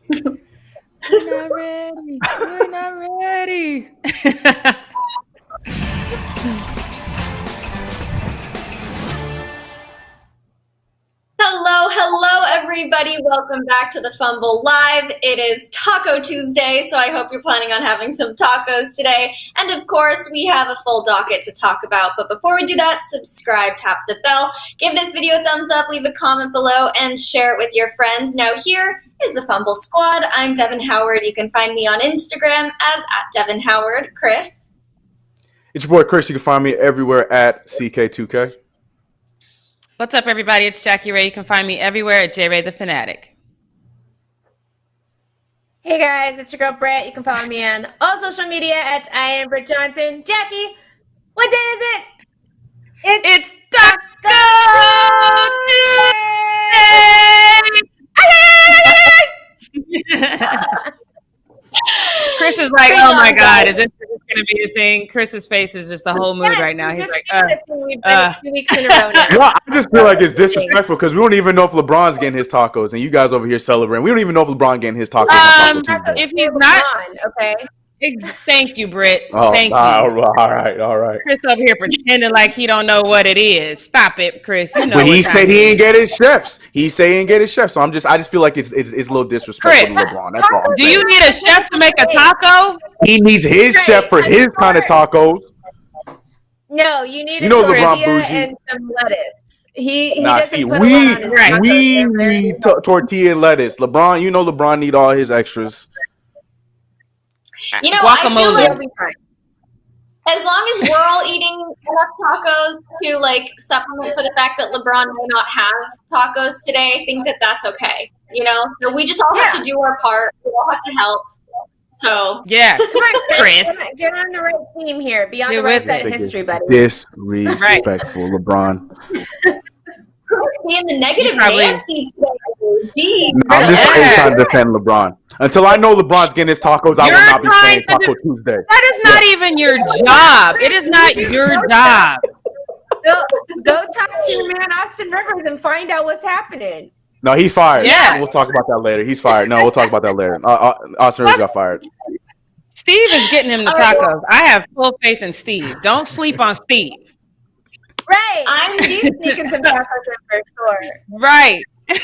We're not ready. We're not ready. Hello, everybody. Welcome back to the Fumble Live. It is Taco Tuesday, so I hope you're planning on having some tacos today. And of course, we have a full docket to talk about. But before we do that, subscribe, tap the bell, give this video a thumbs up, leave a comment below, and share it with your friends. Now, here is the Fumble Squad. I'm Devin Howard. You can find me on Instagram as @DevinHoward. Chris. It's your boy Chris. You can find me everywhere at CK2K. What's up, everybody? It's Jackie Ray. You can find me everywhere at JRay the Fanatic. Hey guys, it's your girl Britt. You can follow me on all social media at I am Britt Johnson. Jackie, what day is it? It's Taco Tuesday! Chris is like, oh my God, is this going to be a thing? Chris's face is just the whole mood right now. He's like, we've been 2 weeks in a row now. Well, I just feel like it's disrespectful because we don't even know if LeBron's getting his tacos, and you guys over here celebrating. We don't even know if LeBron getting his tacos. On Taco Tuesday. If he's not, okay. Thank you, Britt. Oh, Thank you. All right. Chris over here pretending like he don't know what it is. Stop it, Chris. You know but he said he didn't get his chefs. He said he didn't get his chefs. So I just feel like it's a little disrespectful to LeBron. That's all. Do you need a chef to make a taco? He needs his chef for his kind of tacos. No, you need a LeBron tortilla bougie. and some lettuce. He Nah, doesn't see, put a lot on his tacos. we need tortilla and lettuce. LeBron need all his extras. You know, Guacamole. I feel like as long as we're all eating enough tacos to like supplement for the fact that LeBron may not have tacos today, I think that that's okay. You know, so we just all have to do our part. We all have to help. So yeah, come on, Chris. Get on the right team here. Be on the right side of history, buddy. Disrespectful, LeBron. Be in the negative Nancy today. Jeez. I'm just trying to defend LeBron. Until I know LeBron's getting his tacos, I will not be saying Taco Tuesday. That is not even your job. It is not your job. Go talk to your man Austin Rivers and find out what's happening. No, he's fired. Yeah. We'll talk about that later. He's fired. No, we'll talk about that later. Austin Rivers got fired. Steve is getting him the tacos. I have full faith in Steve. Don't sleep on Steve. Right. I'm sneaking some tacos in for sure. Right. We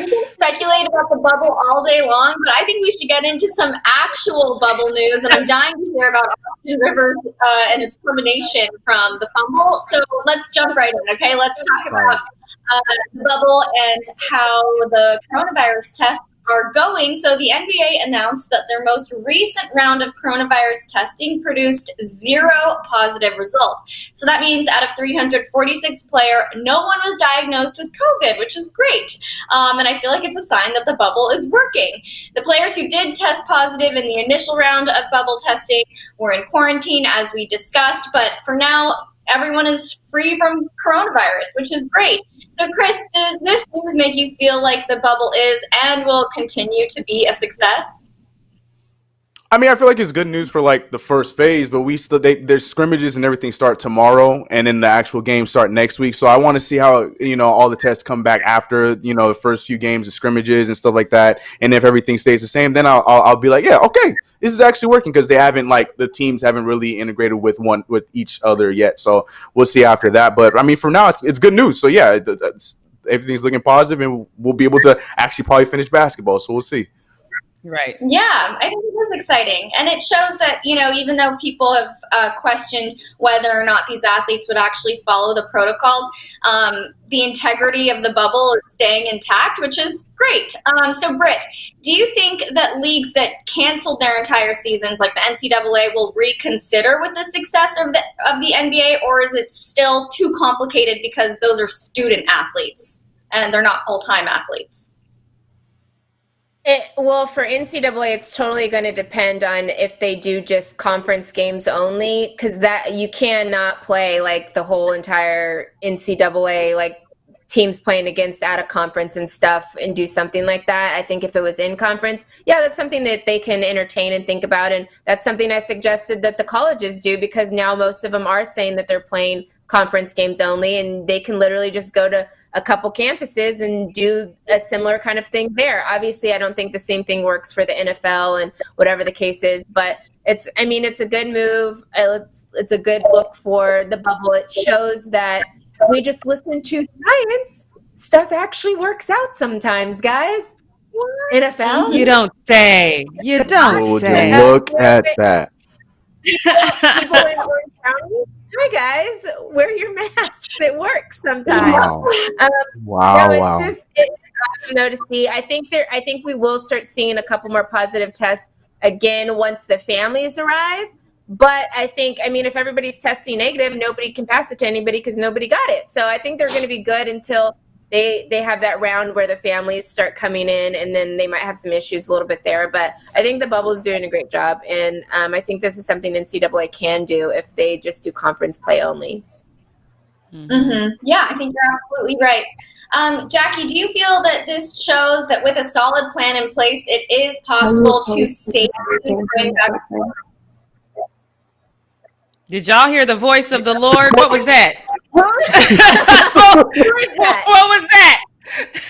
can speculate about the bubble all day long, but I think we should get into some actual bubble news. And I'm dying to hear about Austin Rivers and his termination from the Fumble. So let's jump right in, okay? Let's talk about the bubble and how the coronavirus tests are going. So the NBA announced that their most recent round of coronavirus testing produced 0 positive results. So that means out of 346 players, no one was diagnosed with COVID, which is great. And I feel like it's a sign that the bubble is working. The players who did test positive in the initial round of bubble testing were in quarantine, as we discussed. But for now, everyone is free from coronavirus, which is great. So, Chris, does this news make you feel like the bubble is and will continue to be a success? I mean, I feel like it's good news for like the first phase, but there's scrimmages and everything start tomorrow, and then the actual games start next week. So I want to see how all the tests come back after the first few games of scrimmages and stuff like that. And if everything stays the same, then I'll be like, yeah, okay, this is actually working, because the teams haven't really integrated with each other yet. So we'll see after that. But I mean, for now, it's good news. So yeah, everything's looking positive, and we'll be able to actually probably finish basketball. So we'll see. Right. Yeah, I think it is exciting. And it shows that, even though people have questioned whether or not these athletes would actually follow the protocols, the integrity of the bubble is staying intact, which is great. So, Britt, do you think that leagues that canceled their entire seasons, like the NCAA, will reconsider with the success of the NBA, or is it still too complicated because those are student athletes and they're not full-time athletes? Well, for NCAA, it's totally going to depend on if they do just conference games only, because that you cannot play like the whole entire NCAA, like teams playing against out of conference and stuff, and do something like that. I think if it was in conference, yeah, that's something that they can entertain and think about. And that's something I suggested that the colleges do, because now most of them are saying that they're playing conference games only, and they can literally just go to a couple campuses and do a similar kind of thing there. Obviously, I don't think the same thing works for the NFL and whatever the case is, but it's a good move. It's a good look for the bubble. It shows that if we just listen to science, stuff actually works out sometimes, guys. NFL? You don't say. You don't Would say. you look at that? People in Orange County, hi guys, wear your masks. It works sometimes. Wow. Wow. It's awesome though to see. I think we will start seeing a couple more positive tests again once the families arrive. But if everybody's testing negative, nobody can pass it to anybody because nobody got it. So I think they're going to be good until they have that round where the families start coming in, and then they might have some issues a little bit there. But I think the bubble's doing a great job, and I think this is something NCAA can do if they just do conference play only. Mm-hmm. Yeah, I think you're absolutely right. Jackie, do you feel that this shows that with a solid plan in place, it is possible to safely bring back sports? Did y'all hear the voice of the Lord? What was that? What was that?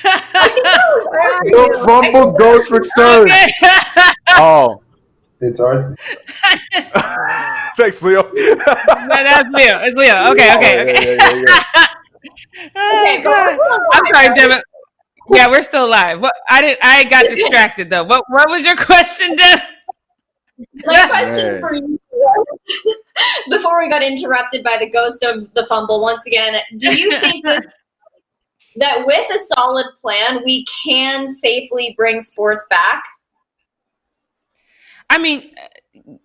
I think that was The Fumble Ghost return. Oh. It's hard. Thanks, Leo. That's Leo. It's Leo. Okay. Okay, but we're still alive, I'm sorry, right? Devin. Yeah, we're still live. I got distracted though. What was your question, Devin? My question for you, before we got interrupted by the ghost of the fumble once again, do you think that with a solid plan, we can safely bring sports back? I mean,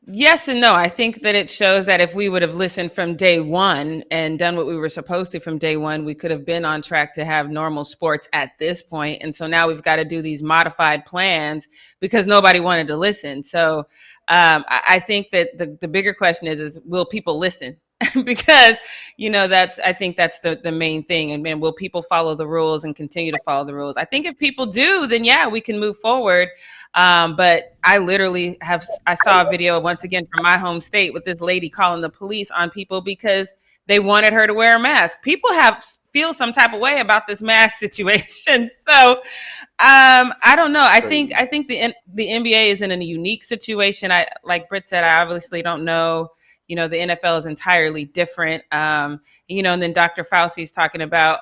yes and no. I think that it shows that if we would have listened from day one and done what we were supposed to from day one, we could have been on track to have normal sports at this point. And so now we've got to do these modified plans because nobody wanted to listen. So I think that the bigger question is will people listen? Because, I think that's the main thing. And man, will people follow the rules and continue to follow the rules? I think if people do, then yeah, we can move forward. But I literally I saw a video once again from my home state with this lady calling the police on people because they wanted her to wear a mask. People feel some type of way about this mask situation. So I don't know. I think the NBA is in a unique situation. Like Britt said, I obviously don't know. The NFL is entirely different. And then Dr. Fauci's talking about,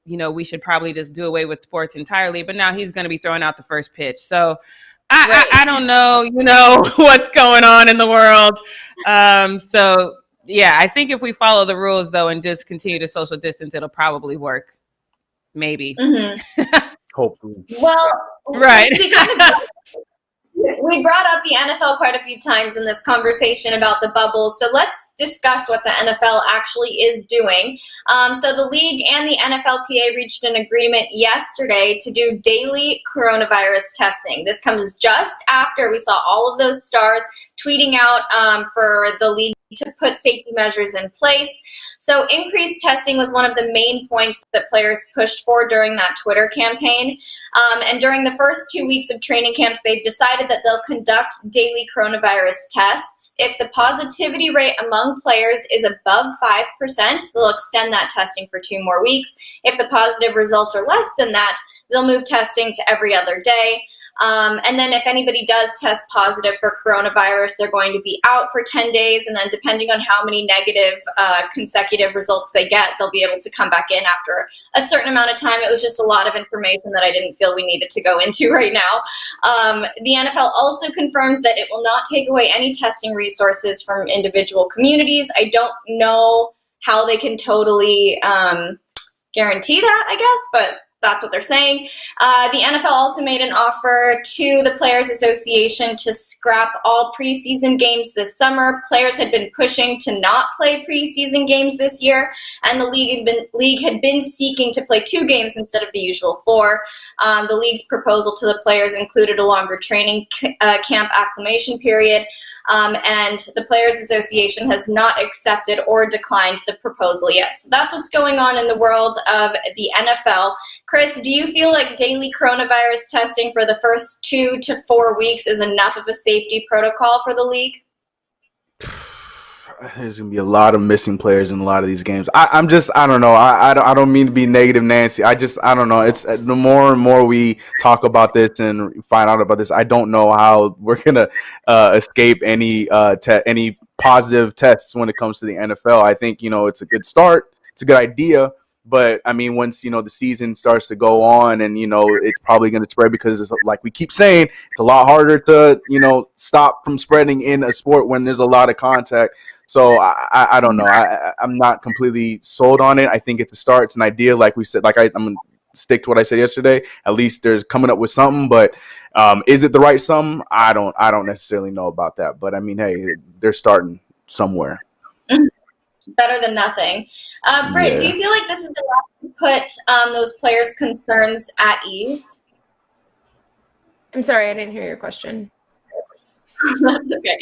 we should probably just do away with sports entirely. But now he's going to be throwing out the first pitch. So I don't know, what's going on in the world. So, yeah, I think if we follow the rules, though, and just continue to social distance, it'll probably work. Maybe. Mm-hmm. Hopefully. Well, right. We brought up the NFL quite a few times in this conversation about the bubble, so let's discuss what the NFL actually is doing. So the league and the NFLPA reached an agreement yesterday to do daily coronavirus testing. This comes just after we saw all of those stars tweeting out for the league to put safety measures in place. So increased testing was one of the main points that players pushed for during that Twitter campaign. And during the first 2 weeks of training camps, they've decided that they'll conduct daily coronavirus tests. If the positivity rate among players is above 5%, they'll extend that testing for 2 more weeks. If the positive results are less than that, they'll move testing to every other day. And then if anybody does test positive for coronavirus, they're going to be out for 10 days. And then depending on how many negative consecutive results they get, they'll be able to come back in after a certain amount of time. It was just a lot of information that I didn't feel we needed to go into right now. The NFL also confirmed that it will not take away any testing resources from individual communities. I don't know how they can totally guarantee that, I guess, but that's what they're saying. The NFL also made an offer to the Players Association to scrap all preseason games this summer. Players had been pushing to not play preseason games this year, and the league had been seeking to play 2 games instead of the usual 4. The league's proposal to the players included a longer training camp acclimation period, and the Players Association has not accepted or declined the proposal yet. So that's what's going on in the world of the NFL. Chris, do you feel like daily coronavirus testing for the first 2 to 4 weeks is enough of a safety protocol for the league? there's gonna be a lot of missing players in a lot of these games. I don't know. I don't mean to be negative, Nancy. I don't know. It's the more and more we talk about this and find out about this, I don't know how we're gonna escape any any positive tests when it comes to the NFL. I think it's a good start. It's a good idea. But I mean, once the season starts to go on, and it's probably going to spread, because it's like we keep saying, it's a lot harder to stop from spreading in a sport when there's a lot of contact. So I don't know. I'm not completely sold on it. I think it's a start. It's an idea, like we said. I'm gonna stick to what I said yesterday. At least there's coming up with something. But is it the right something? I don't necessarily know about that. But I mean, hey, they're starting somewhere. Better than nothing. Britt, do you feel like this is enough to put those players' concerns at ease? I'm sorry, I didn't hear your question. That's okay.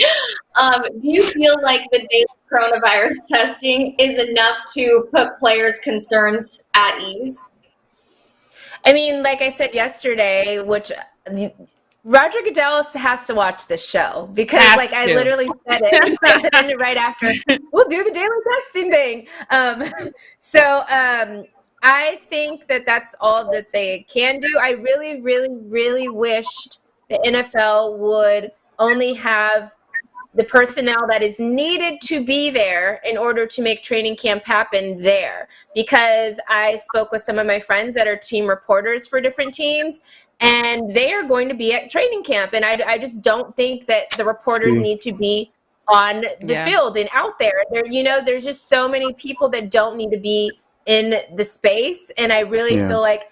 Do you feel like the daily coronavirus testing is enough to put players' concerns at ease? I mean, like I said yesterday, which Roger Goodell has to watch this show, because I literally said it right after, we'll do the daily testing thing. So I think that that's all that they can do. I really, really, really wished the NFL would only have the personnel that is needed to be there in order to make training camp happen there. Because I spoke with some of my friends that are team reporters for different teams, and they are going to be at training camp. And I just don't think that the reporters need to be on the field and out there. There's just so many people that don't need to be in the space. And I really feel like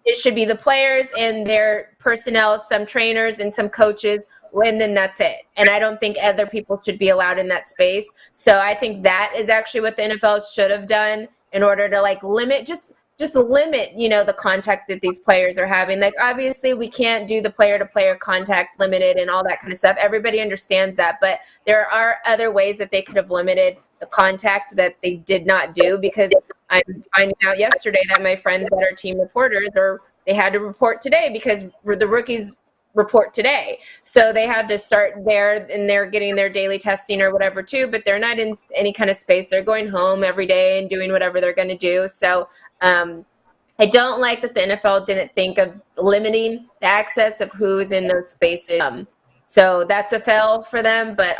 it should be the players and their personnel, some trainers and some coaches, and then that's it. And I don't think other people should be allowed in that space. So I think that is actually what the NFL should have done in order to limit, just limit, the contact that these players are having. Obviously we can't do the player-to-player contact limited and all that kind of stuff. Everybody understands that, but there are other ways that they could have limited the contact that they did not do, because I'm finding out yesterday that my friends that are team reporters, they had to report today because the rookies report today. So they had to start there, and they're getting their daily testing or whatever too, but they're not in any kind of space. They're going home every day and doing whatever they're going to do. So I don't like that the NFL didn't think of limiting the access of who's in those spaces. So that's a fail for them, but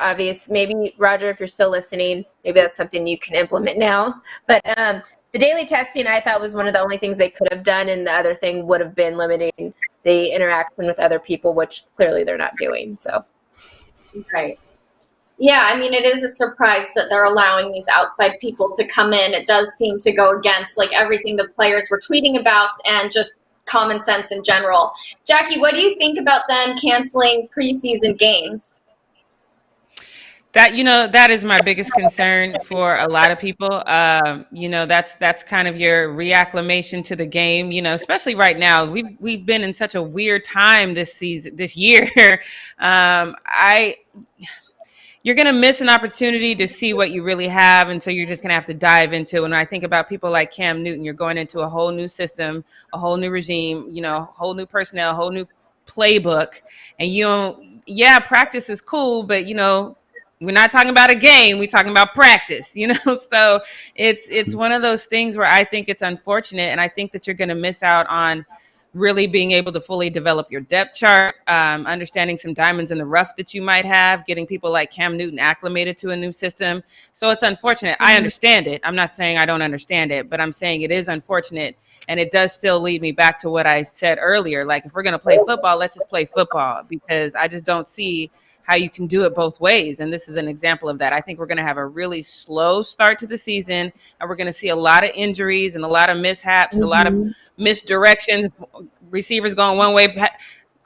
maybe Roger, if you're still listening, maybe that's something you can implement now. But the daily testing, I thought, was one of the only things they could have done, and the other thing would have been limiting the interaction with other people, which clearly they're not doing. So, right. Yeah, I mean, it is a surprise that they're allowing these outside people to come in. It does seem to go against everything the players were tweeting about and just common sense in general. Jackie, what do you think about them canceling preseason games? That is my biggest concern for a lot of people. That's kind of your reacclimation to the game, especially right now. We've been in such a weird time this year. You're going to miss an opportunity to see what you really have. And so you're just going to have to dive into it. When I think about people like Cam Newton, you're going into a whole new system, a whole new regime, whole new personnel, whole new playbook. And practice is cool, but we're not talking about a game. We're talking about practice, So it's one of those things where I think it's unfortunate. And I think that you're going to miss out on really being able to fully develop your depth chart, understanding some diamonds in the rough that you might have, getting people like Cam Newton acclimated to a new system. So it's unfortunate. I understand it. I'm not saying I don't understand it, but I'm saying it is unfortunate. And it does still lead me back to what I said earlier. If we're going to play football, let's just play football, because I just don't see how you can do it both ways. And this is an example of that. I think we're going to have a really slow start to the season, and we're going to see a lot of injuries and a lot of mishaps, a lot of misdirection, receivers going one way,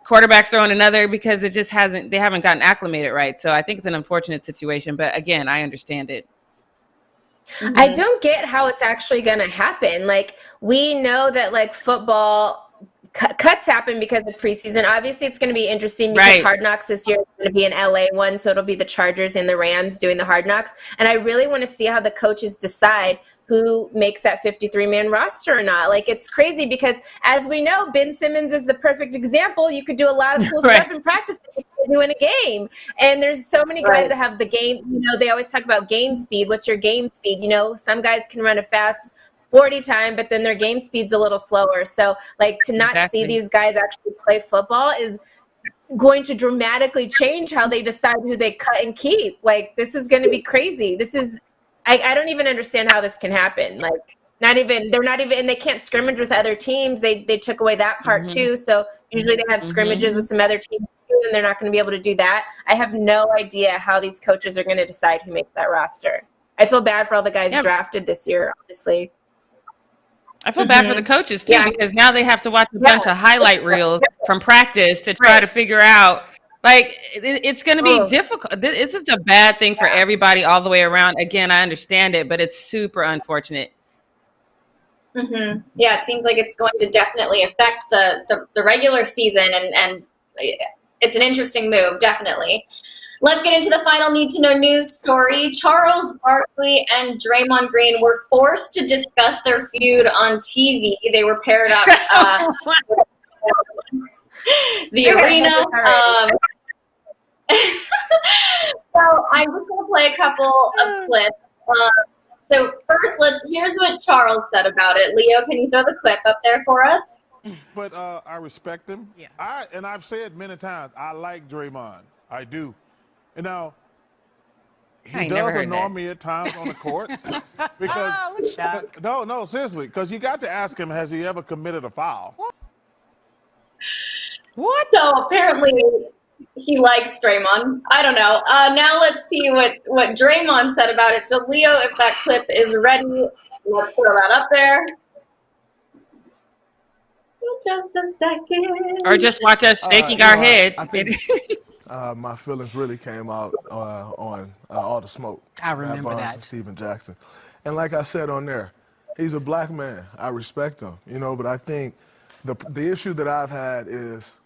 quarterbacks throwing another, because they haven't gotten acclimated right. So I think it's an unfortunate situation, but again, I understand it. I don't get how it's actually going to happen. We know that football cuts happen because of preseason. Obviously, it's going to be interesting because Hard Knocks this year is going to be an LA one, so it'll be the Chargers and the Rams doing the Hard Knocks. And I really want to see how the coaches decide who makes that 53-man roster or not. It's crazy because, as we know, Ben Simmons is the perfect example. You could do a lot of cool stuff in practice that you to win a game. And there's so many guys that have the game, they always talk about game speed. What's your game speed? Some guys can run a fast 40 time, but then their game speed's a little slower. So like to not see these guys actually play football is going to dramatically change how they decide who they cut and keep. Like this is going to be crazy. I don't even understand how this can happen. Like they're not even, and they can't scrimmage with other teams. They took away that part too. So usually they have scrimmages with some other teams too, and they're not going to be able to do that. I have no idea how these coaches are going to decide who makes that roster. I feel bad for all the guys drafted this year, honestly. I feel bad for the coaches too, because now they have to watch a bunch of highlight reels from practice to try to figure out. Like it's going to be difficult. This is a bad thing for everybody all the way around. Again, I understand it, but it's super unfortunate. Yeah, it seems like it's going to definitely affect the regular season, and it's an interesting move, definitely. Let's get into the final need-to-know news story. Charles Barkley and Draymond Green were forced to discuss their feud on TV. They were paired up the arena. So I'm just going to play a couple of clips. So first, here's what Charles said about it. Leo, can you throw the clip up there for us? But I respect him. Yeah. I've said many times, I like Draymond. I do. And now, he does annoy me at times on the court. Because no, seriously, because you got to ask him, has he ever committed a foul? What? So apparently he likes Draymond. I don't know. Now let's see what Draymond said about it. So Leo, if that clip is ready, let's throw that up there. Just a second. Or just watch us shaking our head. I think my feelings really came out on All the Smoke. I remember that. And Steven Jackson. And like I said on there, he's a black man. I respect him, but I think the issue that I've had is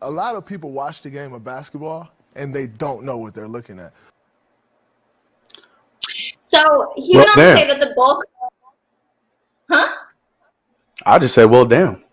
a lot of people watch the game of basketball and they don't know what they're looking at. So he went on to say that the bulk. I just say, well, damn.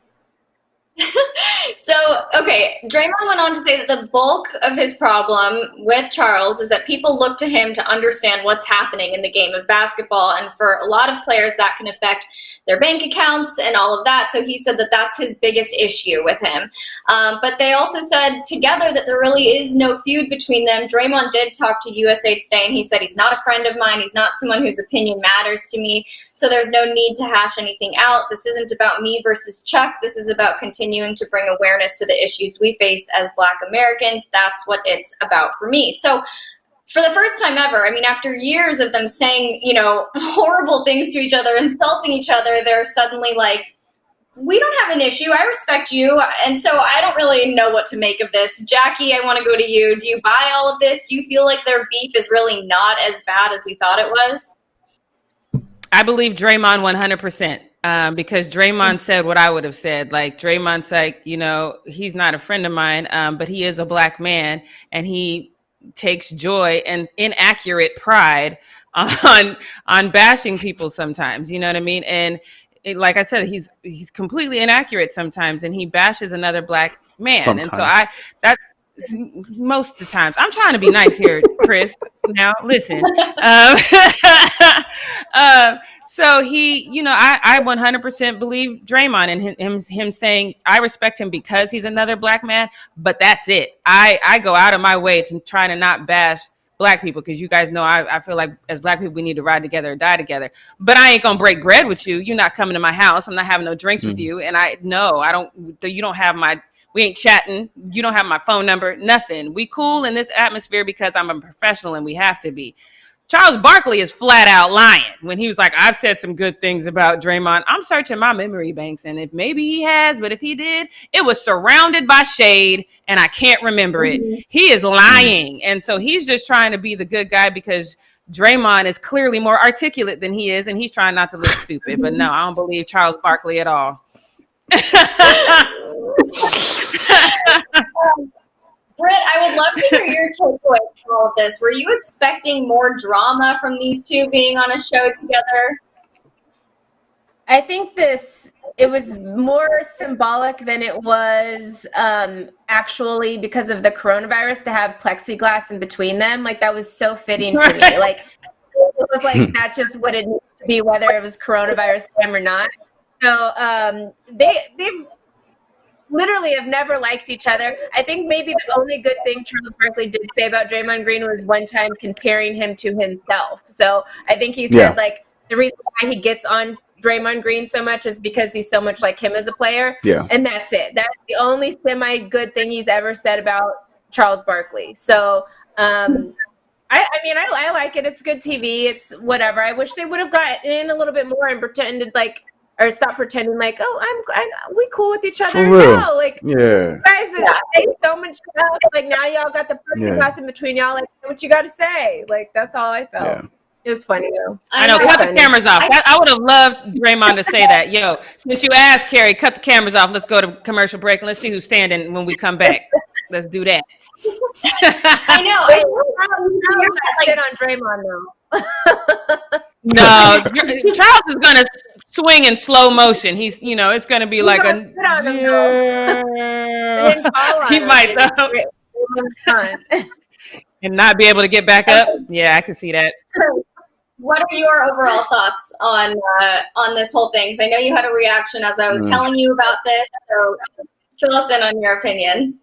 So, okay, Draymond went on to say that the bulk of his problem with Charles is that people look to him to understand what's happening in the game of basketball. And for a lot of players, that can affect their bank accounts and all of that. So he said that that's his biggest issue with him. But they also said together that there really is no feud between them. Draymond did talk to USA Today, and he said he's not a friend of mine. He's not someone whose opinion matters to me. So there's no need to hash anything out. This isn't about me versus Chuck. This is about continuing to bring awareness to the issues we face as Black Americans. That's what it's about for me. So for the first time ever, I mean, after years of them saying, horrible things to each other, insulting each other, they're suddenly like, we don't have an issue. I respect you. And so I don't really know what to make of this. Jackie, I want to go to you. Do you buy all of this? Do you feel like their beef is really not as bad as we thought it was? I believe Draymond 100%. Because Draymond said what I would have said. Like Draymond's like, he's not a friend of mine, but he is a black man, and he takes joy and inaccurate pride on bashing people sometimes. You know what I mean? And like I said, he's completely inaccurate sometimes, and he bashes another black man. Sometimes. And so that's most of the times. I'm trying to be nice here, Chris. Now listen. So he, I 100% believe Draymond and him saying, I respect him because he's another black man, but that's it. I go out of my way to try to not bash black people, because you guys know I feel like as black people we need to ride together or die together. But I ain't gonna break bread with you. You're not coming to my house. I'm not having no drinks with you. And you don't have we ain't chatting. You don't have my phone number, nothing. We cool in this atmosphere because I'm a professional and we have to be. Charles Barkley is flat out lying when he was like, I've said some good things about Draymond. I'm searching my memory banks, and if maybe he has, but if he did, it was surrounded by shade and I can't remember it. He is lying. And so he's just trying to be the good guy because Draymond is clearly more articulate than he is, and he's trying not to look stupid. But no, I don't believe Charles Barkley at all. Britt, I would love to hear your takeaway from all of this. Were you expecting more drama from these two being on a show together? I think this it was more symbolic than it was actually because of the coronavirus to have plexiglass in between them. Like, that was so fitting for me. Like, it was like, that's just what it needed to be, whether it was coronavirus time or not. So they literally have never liked each other. I think maybe the only good thing Charles Barkley did say about Draymond Green was one time comparing him to himself. So I think he said, like, the reason why he gets on Draymond Green so much is because he's so much like him as a player. Yeah. And that's it. That's the only semi-good thing he's ever said about Charles Barkley. So, I mean, I like it. It's good TV. It's whatever. I wish they would have gotten in a little bit more and pretended like, or stop pretending like, oh, we cool with each other now. Like, you guys say so much stuff. Like, now y'all got the plexiglass in between y'all. Like, say what you got to say. Like, that's all I felt. Yeah. It was funny though. I know. Cut the cameras off. I would have loved Draymond to say that. Yo, since you asked, Carrie, cut the cameras off. Let's go to commercial break and let's see who's standing when we come back. Let's do that. I know. I sit on Draymond though. No, Charles is gonna swing in slow motion. He's, it's gonna be like a. He might though. And not be able to get back up. Yeah, I can see that. What are your overall thoughts on this whole thing? Because I know you had a reaction as I was telling you about this. So fill us in on your opinion.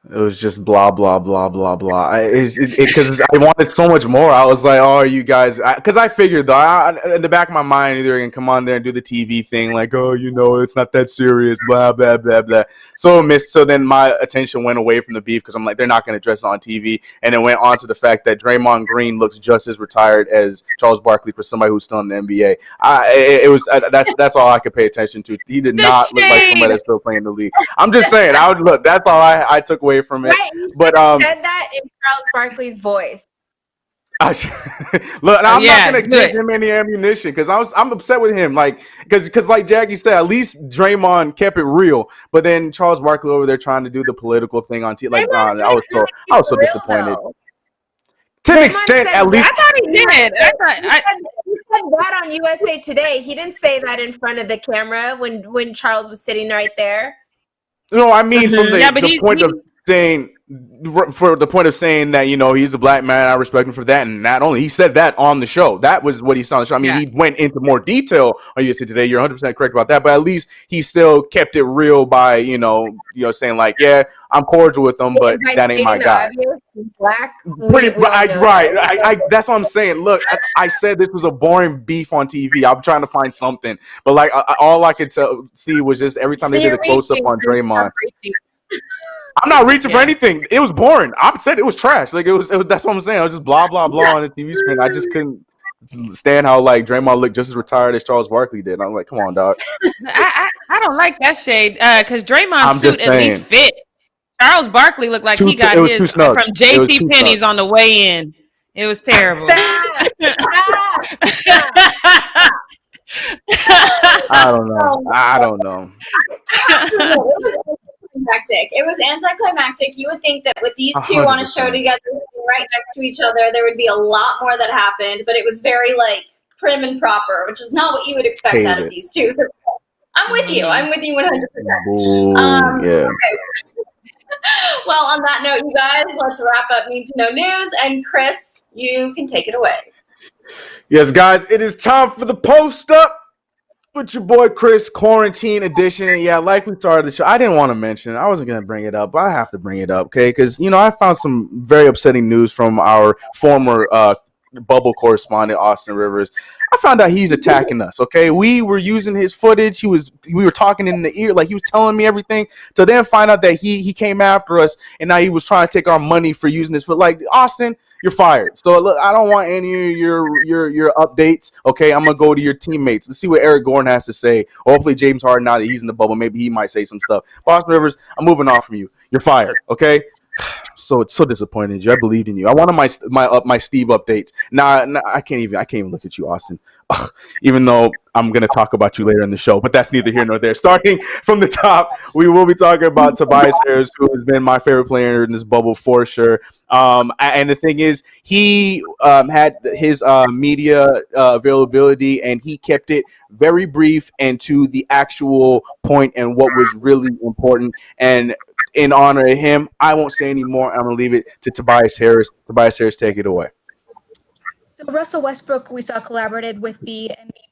It was just blah, blah, blah, blah, blah. Because I wanted so much more. I was like, oh, you guys. Because I figured, though, in the back of my mind, either going to come on there and do the TV thing, like, oh, it's not that serious, blah, blah, blah, blah. So then my attention went away from the beef because I'm like, they're not going to address it on TV. And it went on to the fact that Draymond Green looks just as retired as Charles Barkley for somebody who's still in the NBA. That's all I could pay attention to. He did not look like somebody that's still playing the league. I'm just saying, that's all I took away from it. Right, but said that in Charles Barkley's voice. Look, I'm not gonna give him any ammunition because I'm upset with him. Like, because like Jackie said, at least Draymond kept it real. But then Charles Barkley over there trying to do the political thing on TV. Like, I was so disappointed. Though. To an extent, at least. I thought he did. He said that on USA Today. He didn't say that in front of the camera when Charles was sitting right there. No, I mean from the point of saying, for the point of saying that, he's a black man, I respect him for that, and not only, he said that on the show. That was what he saw on the show. I mean, he went into more detail on USA Today. You're 100% correct about that, but at least he still kept it real by, saying like, yeah, I'm cordial with him, but that ain't my guy. Black, right. That's what I'm saying. Look, I said this was a boring beef on TV. I'm trying to find something, but like all I could see was just every time they did a close up on Draymond. I'm not reaching for anything. It was boring. I said it was trash. Like it was. That's what I'm saying. I was just blah blah blah on the TV screen. I just couldn't stand how like Draymond looked just as retired as Charles Barkley did. I'm like, come on, dog. I don't like that shade because Draymond's suit at least fit. Charles Barkley looked like he got his from J.C. Penney's on the way in. It was terrible. I don't know. It was anticlimactic. You would think that with these two 100%. On a show together, right next to each other, there would be a lot more that happened. But it was very like prim and proper, which is not what you would expect out of these two. So I'm with you. I'm with you 100%. Yeah. Well, on that note, you guys, let's wrap up Need to Know News. And Chris, you can take it away. Yes, guys, it is time for the post up. With your boy Chris, quarantine edition. Yeah, like we started the show. I didn't want to mention it. I wasn't going to bring it up, but I have to bring it up, okay? Because, I found some very upsetting news from our former bubble correspondent, Austin Rivers. I found out he's attacking us, okay? We were using his footage. We were talking in the ear, like he was telling me everything. To then find out that he came after us, and now he was trying to take our money for using his foot. Like, Austin, you're fired. So look, I don't want any of your updates. Okay, I'm gonna go to your teammates. Let's see what Eric Gordon has to say. Or hopefully James Harden, now that he's in the bubble, maybe he might say some stuff. Austin Rivers, I'm moving on from you. You're fired. Okay. so disappointed in you. I believed in you. I wanted my Steve updates. Nah, I can't even look at you, Austin. Ugh, even though I'm gonna talk about you later in the show, but that's neither here nor there. Starting from the top, we will be talking about Tobias Harris, who has been my favorite player in this bubble for sure. And the thing is, he had his media availability, and he kept it very brief and to the actual point and what was really important. And in honor of him, I won't say any more. I'm going to leave it to Tobias Harris. Tobias Harris, take it away. So Russell Westbrook, we saw, collaborated with the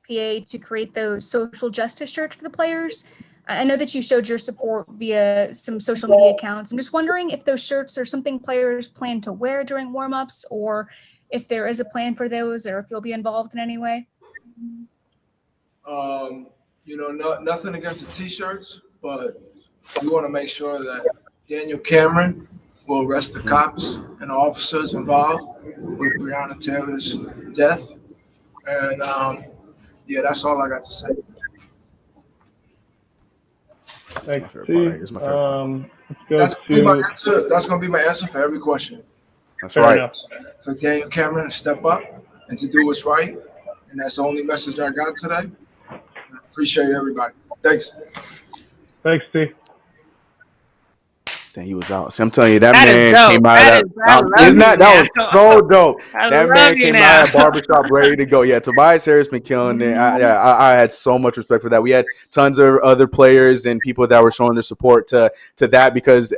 NBPA to create those social justice shirts for the players. I know that you showed your support via some social media accounts. I'm just wondering if those shirts are something players plan to wear during warmups, or if there is a plan for those, or if you'll be involved in any way. Nothing against the T-shirts, but we want to make sure that Daniel Cameron will arrest the cops and the officers involved with Breonna Taylor's death. And, that's all I got to say. Thanks, That's going to be my answer for every question. That's right. For Daniel Cameron to step up and to do what's right. And that's the only message I got today. I appreciate everybody. Thanks. Thanks, T. He was out. So I'm telling you, that man came out of that. That was so dope. That man came out of barbershop ready to go. Yeah, Tobias Harris been killing it. I had so much respect for that. We had tons of other players and people that were showing their support to that, because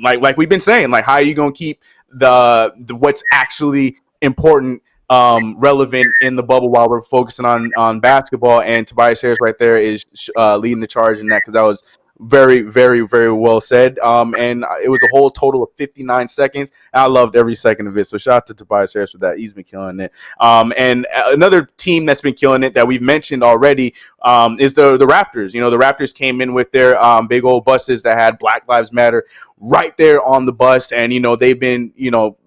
like we've been saying, like, how are you gonna keep the what's actually important relevant in the bubble while we're focusing on basketball? And Tobias Harris right there is leading the charge in that, because that was very, very, very well said. And it was a whole total of 59 seconds. And I loved every second of it. So shout out to Tobias Harris for that. He's been killing it. And another team that's been killing it that we've mentioned already is the Raptors. You know, the Raptors came in with their big old buses that had Black Lives Matter right there on the bus. And, you know, they've been,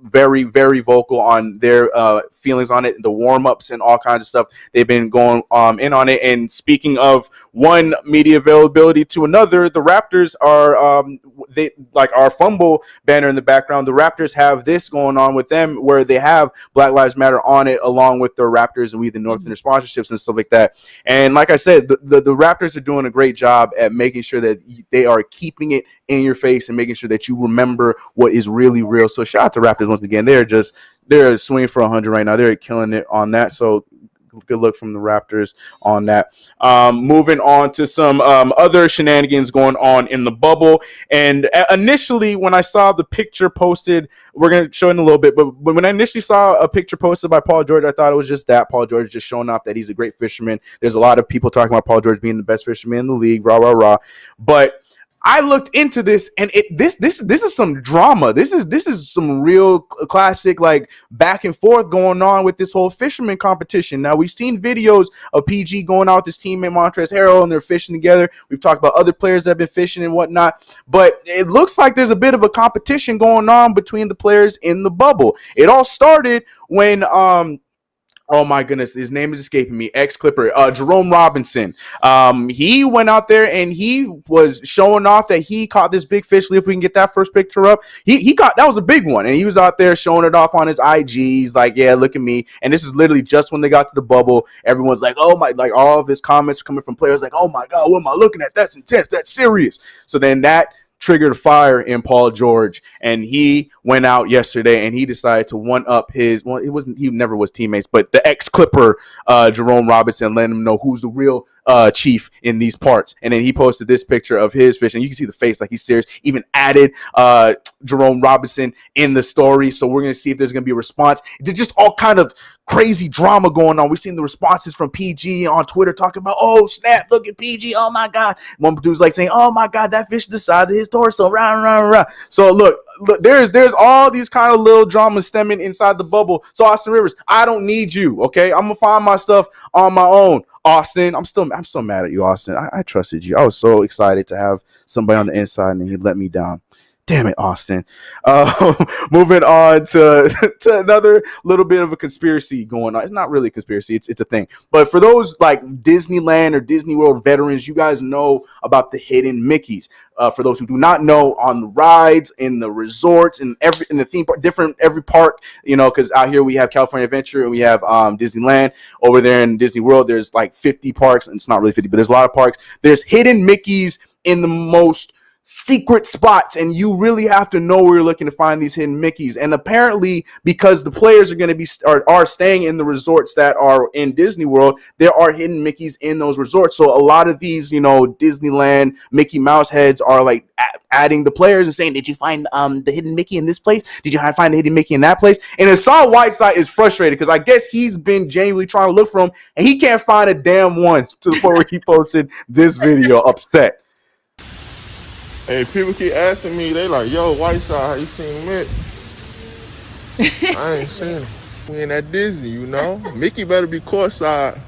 very, very vocal on their feelings on it, the warm-ups and all kinds of stuff. They've been going in on it. And speaking of one media availability to another, the Raptors are they like our Fumble banner in the background. The Raptors have this going on with them where they have Black Lives Matter on it, along with the Raptors and We the North and their sponsorships and stuff like that. And like I said, the Raptors are doing a great job at making sure that they are keeping it in your face and making sure that you remember what is really real. So shout out to Raptors once again. They're swinging for 100 right now. They're killing it on that. So good look from the Raptors on that. Moving on to some other shenanigans going on in the bubble. And initially, when I saw the picture posted, we're going to show in a little bit, but when I initially saw a picture posted by Paul George, I thought it was just that. Paul George just showing off that he's a great fisherman. There's a lot of people talking about Paul George being the best fisherman in the league, rah, rah, rah. But I looked into this, and this is some drama. This is some real classic, like, back and forth going on with this whole fisherman competition. Now, we've seen videos of PG going out with his teammate Montrezl Harrell, and they're fishing together. We've talked about other players that have been fishing and whatnot, but it looks like there's a bit of a competition going on between the players in the bubble. It all started when oh my goodness, his name is escaping me. Ex-Clipper, Jerome Robinson. He went out there and he was showing off that he caught this big fish. If we can get that first picture up, he caught, that was a big one, and he was out there showing it off on his IGs, like, yeah, look at me. And this is literally just when they got to the bubble. Everyone's like, oh my, like, all of his comments coming from players like, oh my God, what am I looking at? That's intense. That's serious. So then that triggered a fire in Paul George, and he went out yesterday and he decided to one up his, well, he never was teammates, but the ex-Clipper Jerome Robinson, letting him know who's the real chief in these parts. And then he posted this picture of his fish, and you can see the face, like, he's serious. Even added Jerome Robinson in the story. So we're gonna see if there's gonna be a response. It's just all kind of crazy drama going on. We've seen the responses from PG on Twitter talking about, oh snap, look at PG, oh my God. One dude's like saying, oh my God, that fish is the size of his torso, rah, rah, rah. So look, there's all these kind of little dramas stemming inside the bubble. So Austin Rivers, I don't need you, okay? I'm gonna find my stuff on my own. Austin, I'm still mad at you, Austin. I trusted you. I was so excited to have somebody on the inside, and he let me down. Damn it, Austin. Moving on to another little bit of a conspiracy going on. It's not really a conspiracy. It's a thing. But for those like Disneyland or Disney World veterans, you guys know about the hidden Mickeys. For those who do not know, on the rides, in the resorts, in the theme park, every park, because out here we have California Adventure and we have Disneyland. Over there in Disney World, there's like 50 parks, and it's not really 50, but there's a lot of parks. There's hidden Mickeys in the most secret spots, and you really have to know where you're looking to find these hidden Mickeys. And apparently, because the players are going to be are staying in the resorts that are in Disney World, there are hidden Mickeys in those resorts. So a lot of these, Disneyland Mickey Mouse heads are like adding the players and saying, "Did you find the hidden Mickey in this place? Did you find the hidden Mickey in that place?" And Hassan Whiteside is frustrated because I guess he's been genuinely trying to look for him, and he can't find a damn one, to the point where he posted this video upset. Hey, people keep asking me, they like, "Yo, Whiteside, how you seen Mick?" I ain't seen him. We in at Disney, Mickey better be courtside.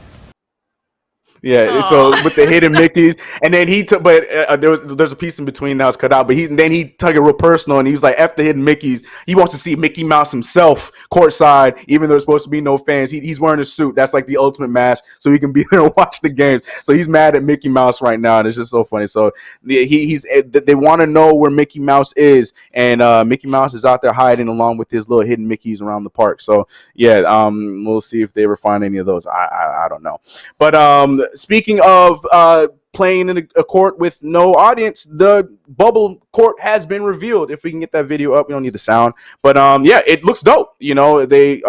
Yeah, so with the hidden Mickeys, and then he took, but there's a piece in between that was cut out, but then he took it real personal, and he was like, "F the hidden Mickeys." He wants to see Mickey Mouse himself courtside, even though there's supposed to be no fans. He's wearing a suit. That's like the ultimate mask, so he can be there and watch the games. So he's mad at Mickey Mouse right now, and it's just so funny. So they want to know where Mickey Mouse is, and Mickey Mouse is out there hiding along with his little hidden Mickeys around the park. So yeah, we'll see if they ever find any of those. I don't know, but speaking of playing in a court with no audience, the bubble court has been revealed. If we can get that video up, we don't need the sound, but yeah, it looks dope. They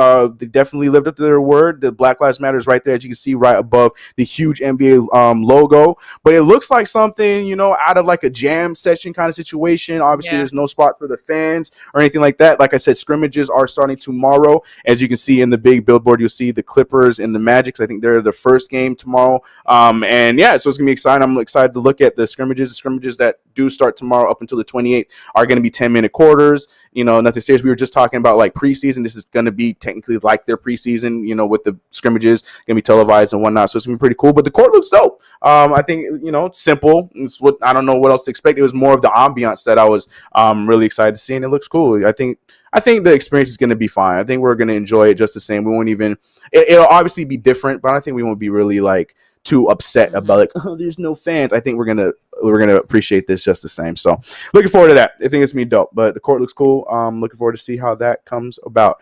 definitely lived up to their word. The Black Lives Matter is right there, as you can see, right above the huge NBA logo. But it looks like something, out of like a jam session kind of situation. Obviously, There's no spot for the fans or anything like that. Like I said, scrimmages are starting tomorrow. As you can see in the big billboard, you'll see the Clippers and the Magic. I think they're the first game tomorrow. And yeah, so it's gonna be exciting. I'm excited to look at the scrimmages. The scrimmages that do start tomorrow up until the 28th are going to be 10-minute quarters. Nothing serious. We were just talking about like preseason. This is going to be technically like their preseason, with the scrimmages going to be televised and whatnot. So it's going to be pretty cool. But the court looks dope. I think, simple. It's what I don't know what else to expect. It was more of the ambiance that I was really excited to see, and it looks cool. I think the experience is going to be fine. I think we're going to enjoy it just the same. We won't even. It'll obviously be different, but I think we won't be really like too upset about like, oh, there's no fans. I think we're gonna appreciate this just the same. So looking forward to that. I think it's gonna be dope. But the court looks cool. Looking forward to see how that comes about.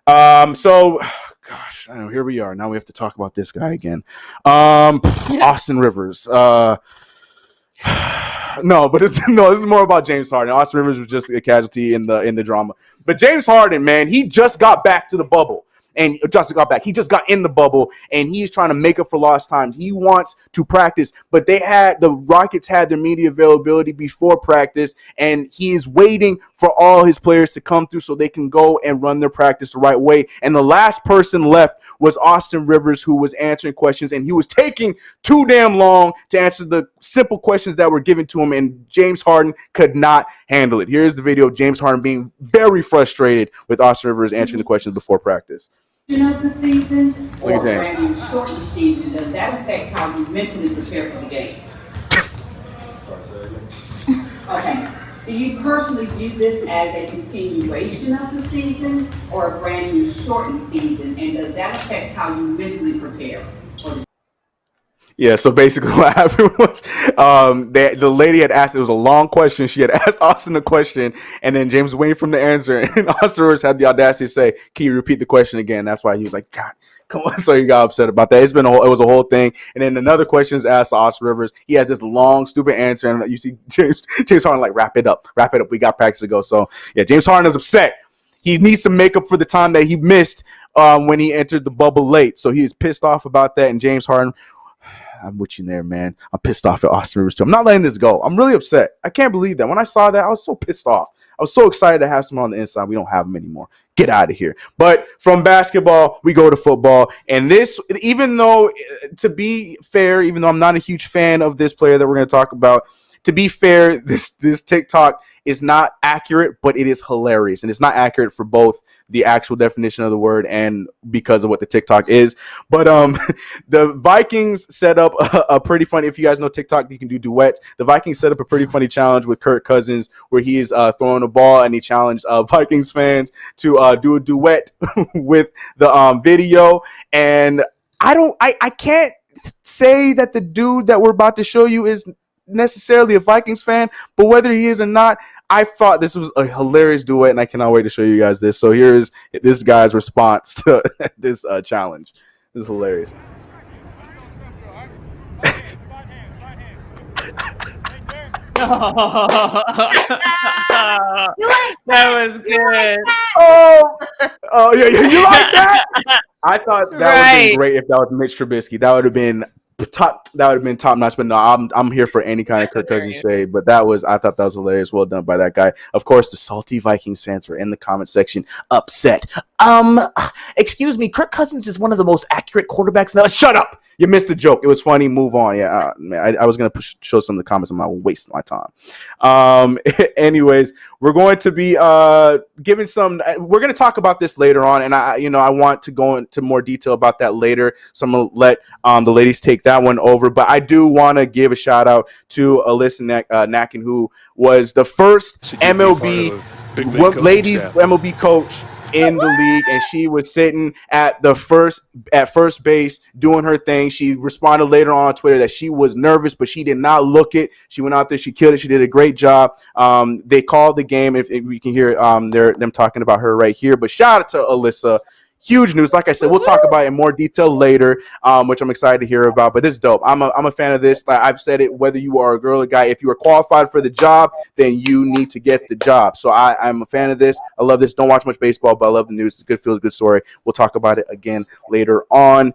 So gosh, I know, here we are. Now we have to talk about this guy again. Austin Rivers. No, but this is more about James Harden. Austin Rivers was just a casualty in the drama. But James Harden, man, he just got back to the bubble. And Justin got back. He just got in the bubble, and he's trying to make up for lost time. He wants to practice, but the Rockets had their media availability before practice, and he is waiting for all his players to come through so they can go and run their practice the right way. And the last person left was Austin Rivers, who was answering questions, and he was taking too damn long to answer the simple questions that were given to him, and James Harden could not handle it. Here's the video of James Harden being very frustrated with Austin Rivers answering the questions before practice. Of the season Look or at brand new shortened season, does that affect how you mentally prepare for the game? Okay. Do you personally view this as a continuation of the season or a brand new shortened season, and does that affect how you mentally prepare? Yeah, so basically what happened was the lady had asked, it was a long question. She had asked Austin a question, and then James was waiting for him to answer. And Austin Rivers had the audacity to say, "Can you repeat the question again?" That's why he was like, "God, come on." So he got upset about that. It was a whole thing. And then another question is asked to Austin Rivers. He has this long, stupid answer. And you see James Harden like, wrap it up. We got practice to go. So yeah, James Harden is upset. He needs to make up for the time that he missed when he entered the bubble late. So he is pissed off about that. And James Harden, I'm with you there, man. I'm pissed off at Austin Rivers too. I'm not letting this go. I'm really upset. I can't believe that. When I saw that, I was so pissed off. I was so excited to have someone on the inside. We don't have him anymore. Get out of here. But from basketball, we go to football. And this, even though, to be fair, even though I'm not a huge fan of this player that we're going to talk about, to be fair, this TikTok is not accurate, but it is hilarious. And it's not accurate for both the actual definition of the word and because of what the TikTok is. But the Vikings set up a pretty funny, if you guys know TikTok, you can do duets. The Vikings set up a pretty funny challenge with Kirk Cousins where he is throwing a ball, and he challenged Vikings fans to do a duet with the video. And I can't say that the dude that we're about to show you is necessarily a Vikings fan, but whether he is or not, I thought this was a hilarious duet, and I cannot wait to show you guys this. So here's this guy's response to this challenge. This is hilarious. That was good. Oh yeah, you like that? I thought that would have been great if that was Mitch Trubisky. That would have been top. That would have been top notch. But no, I'm here for any kind of Kirk Cousins shade. But I thought that was hilarious. Well done by that guy. Of course, the salty Vikings fans were in the comment section upset. Excuse me, Kirk Cousins is one of the most accurate quarterbacks. Now, shut up. You missed the joke. It was funny. Move on. Yeah, man, I was gonna show some of the comments. I'm not wasting my time. Anyways, we're going to be giving some. We're going to talk about this later on, and I want to go into more detail about that later. So I'm gonna let the ladies take that one over. But I do want to give a shout out to Alyssas Nakin, who was the first MLB ladies MLB coach in the league, and she was sitting at first base doing her thing. She responded later on Twitter that she was nervous, but she did not look it. She went out there, she killed it, she did a great job. They called the game. If we can hear them talking about her right here. But shout out to Alyssa. Huge news. Like I said, we'll talk about it in more detail later, which I'm excited to hear about. But this is dope. I'm a fan of this. Like I've said it, whether you are a girl or guy, if you are qualified for the job, then you need to get the job. So I'm a fan of this. I love this. Don't watch much baseball, but I love the news. It's good feels, good story. We'll talk about it again later on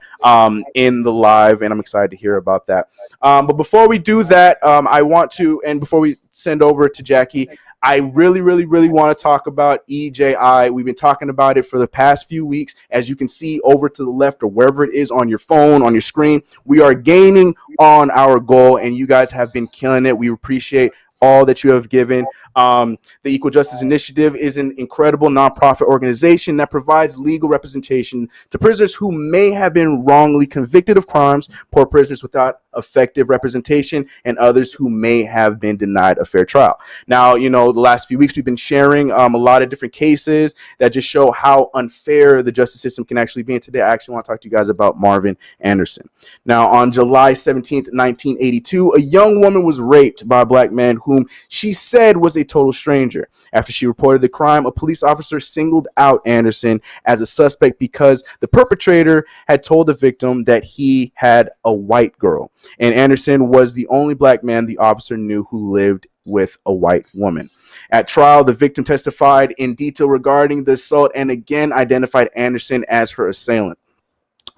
in the live, and I'm excited to hear about that. But before we do that, I want to, and before we send over to Jackie, I really, really, really want to talk about EJI. We've been talking about it for the past few weeks. As you can see over to the left or wherever it is on your phone, on your screen, we are gaining on our goal, and you guys have been killing it. We appreciate all that you have given. The Equal Justice Initiative is an incredible nonprofit organization that provides legal representation to prisoners who may have been wrongly convicted of crimes, poor prisoners without effective representation, and others who may have been denied a fair trial. Now, the last few weeks we've been sharing a lot of different cases that just show how unfair the justice system can actually be. And today I actually want to talk to you guys about Marvin Anderson. Now, on July 17th, 1982, a young woman was raped by a black man whom she said was a total stranger. After she reported the crime, a police officer singled out Anderson as a suspect because the perpetrator had told the victim that he had a white girl, and Anderson was the only black man the officer knew who lived with a white woman. At trial, the victim testified in detail regarding the assault and again identified Anderson as her assailant.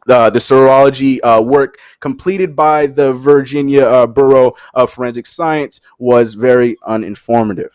The serology work completed by the Virginia Bureau of Forensic Science was very uninformative.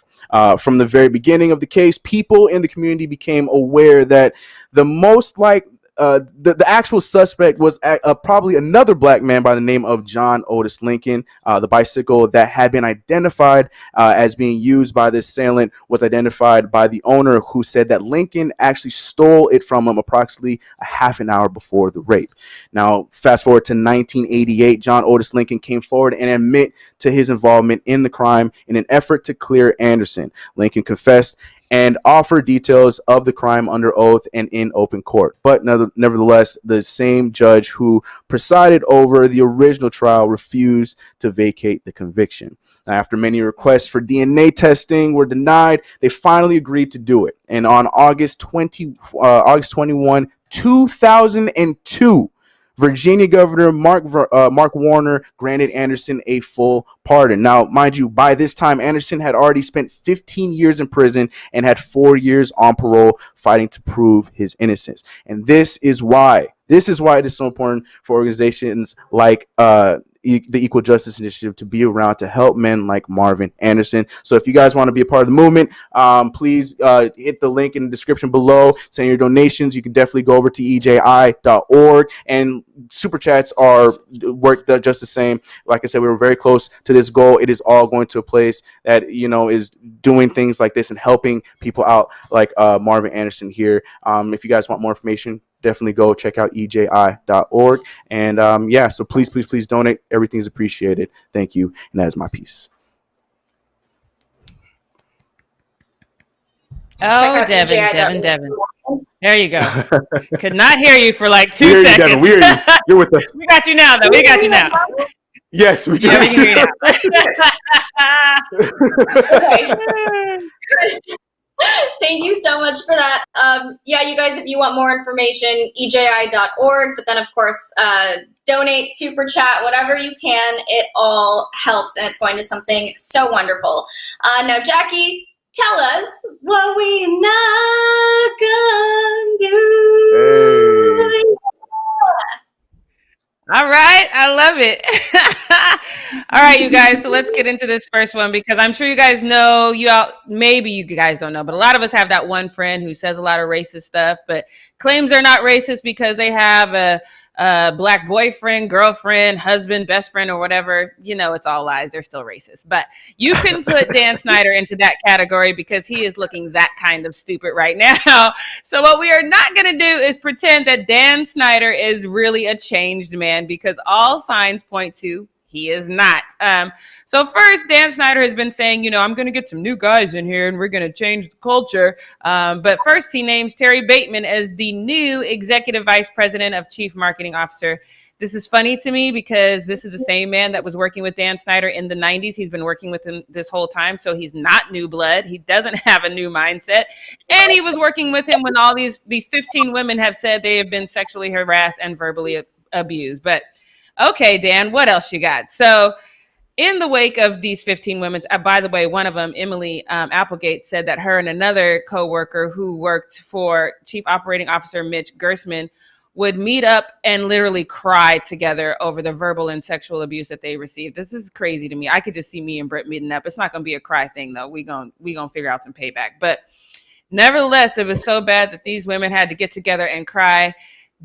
From the very beginning of the case, people in the community became aware that the actual suspect was probably another black man by the name of John Otis Lincoln. The bicycle that had been identified as being used by the assailant was identified by the owner, who said that Lincoln actually stole it from him approximately a half an hour before the rape. Now, fast forward to 1988, John Otis Lincoln came forward and admit to his involvement in the crime in an effort to clear Anderson. Lincoln confessed and offer details of the crime under oath and in open court. But nevertheless, the same judge who presided over the original trial refused to vacate the conviction. Now, after many requests for DNA testing were denied, they finally agreed to do it. And on August 21, 2002, Virginia Governor Mark Warner granted Anderson a full pardon. Now, mind you, by this time, Anderson had already spent 15 years in prison and had 4 years on parole fighting to prove his innocence. And this is why it is so important for organizations like the Equal Justice Initiative to be around to help men like Marvin Anderson. So if you guys want to be a part of the movement, please hit the link in the description below. Send your donations. You can definitely go over to eji.org, and super chats work just the same. Like I said, we were very close to this goal. It is all going to a place that is doing things like this and helping people out like Marvin Anderson here. If you guys want more information, definitely go check out eji.org. And so please donate. Everything's appreciated. Thank you. And that is my piece. Oh, Devin. There you go. Could not hear you for like 2 seconds. Devin. We hear you. You're with us. We got you now, though. We got you now. Yes, we can. Yeah, we can hear you now. Thank you so much for that. You guys, if you want more information, eji.org, but then of course, donate, super chat, whatever you can, it all helps, and it's going to something so wonderful. Now, Jackie, tell us what we not gonna do. Hey. All right. I love it. All right, you guys. So let's get into this first one, because I'm sure you guys know, maybe you guys don't know, but a lot of us have that one friend who says a lot of racist stuff, but claims they're not racist because they have a Black boyfriend, girlfriend, husband, best friend, or whatever. It's all lies. They're still racist. But you can put Dan Snyder into that category because he is looking that kind of stupid right now. So what we are not going to do is pretend that Dan Snyder is really a changed man, because all signs point to he is not. So first, Dan Snyder has been saying, I'm going to get some new guys in here and we're going to change the culture. But first, he names Terry Bateman as the new Executive Vice President of Chief Marketing Officer. This is funny to me because this is the same man that was working with Dan Snyder in the 90s. He's been working with him this whole time. So he's not new blood. He doesn't have a new mindset. And he was working with him when all these 15 women have said they have been sexually harassed and verbally abused. But okay, Dan, what else you got? So in the wake of these 15 women, by the way, one of them, Emily Applegate, said that her and another coworker who worked for Chief Operating Officer Mitch Gersman would meet up and literally cry together over the verbal and sexual abuse that they received. This is crazy to me. I could just see me and Britt meeting up. It's not going to be a cry thing, though. We gonna figure out some payback. But nevertheless, it was so bad that these women had to get together and cry.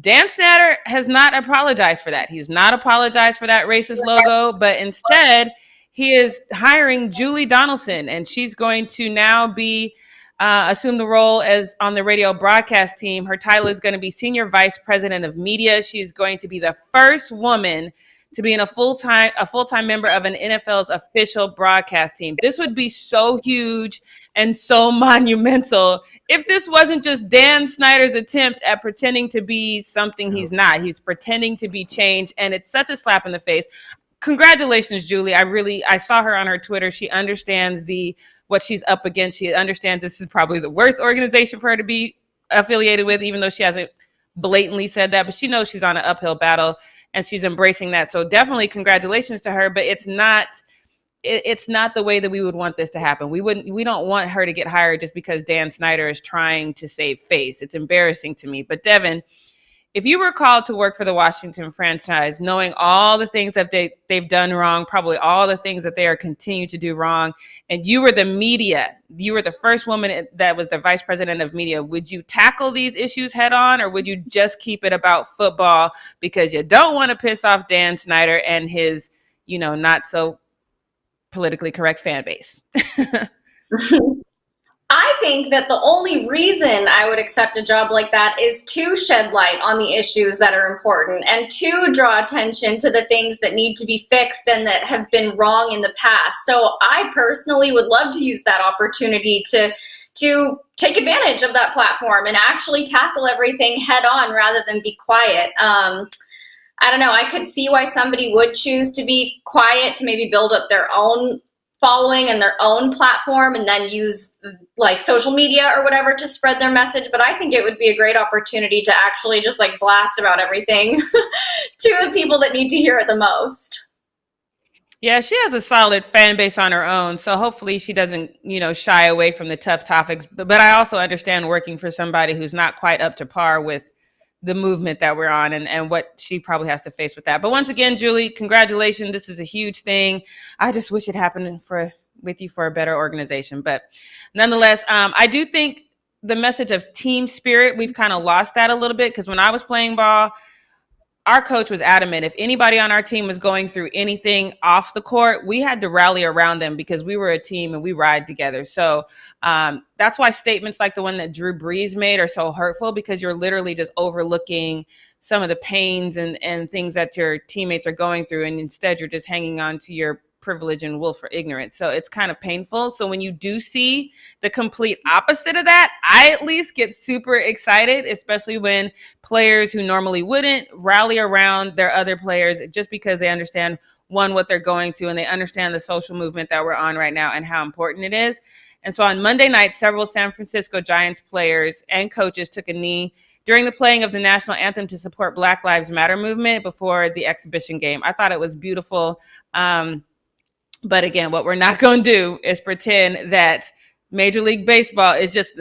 Dan Snyder has not apologized for that. He's not apologized for that racist logo, but instead he is hiring Julie Donaldson, and she's going to now be assume the role as on the radio broadcast team. Her title is going to be Senior Vice President of Media. She's going to be the first woman to be in a full-time member of an NFL's official broadcast team. This would be so huge and so monumental if this wasn't just Dan Snyder's attempt at pretending to be something he's not. He's pretending to be changed, and it's such a slap in the face. Congratulations, Julie. I saw her on her Twitter. She understands what she's up against. She understands this is probably the worst organization for her to be affiliated with, even though she hasn't blatantly said that, but she knows she's on an uphill battle and she's embracing that. So definitely congratulations to her, but it's not the way that we would want this to happen. We don't want her to get hired just because Dan Snyder is trying to save face. It's embarrassing to me. But Devin, if you were called to work for the Washington franchise, knowing all the things that they've done wrong, probably all the things that they are continuing to do wrong, and you were the media, you were the first woman that was the vice president of media, would you tackle these issues head on, or would you just keep it about football because you don't want to piss off Dan Snyder and his, not so politically correct fan base? I think that the only reason I would accept a job like that is to shed light on the issues that are important and to draw attention to the things that need to be fixed and that have been wrong in the past. So I personally would love to use that opportunity to take advantage of that platform and actually tackle everything head on rather than be quiet. I don't know. I could see why somebody would choose to be quiet, to maybe build up their own following and their own platform and then use like social media or whatever to spread their message. But I think it would be a great opportunity to actually just like blast about everything to the people that need to hear it the most. Yeah, she has a solid fan base on her own. So hopefully she doesn't, shy away from the tough topics. But I also understand working for somebody who's not quite up to par with the movement that we're on and what she probably has to face with that. But once again, Julie, congratulations. This is a huge thing. I just wish it happened with you for a better organization. But nonetheless, I do think the message of team spirit, we've kind of lost that a little bit, because when I was playing ball, our coach was adamant. If anybody on our team was going through anything off the court, we had to rally around them because we were a team and we ride together. So that's why statements like the one that Drew Brees made are so hurtful, because you're literally just overlooking some of the pains and things that your teammates are going through. And instead, you're just hanging on to your privilege and will for ignorance. So it's kind of painful. So when you do see the complete opposite of that, I at least get super excited, especially when players who normally wouldn't rally around their other players just because they understand, one, what they're going to, and they understand the social movement that we're on right now and how important it is. And so on Monday night, several San Francisco Giants players and coaches took a knee during the playing of the national anthem to support Black Lives Matter movement before the exhibition game. I thought it was beautiful. But again, what we're not going to do is pretend that Major League Baseball is just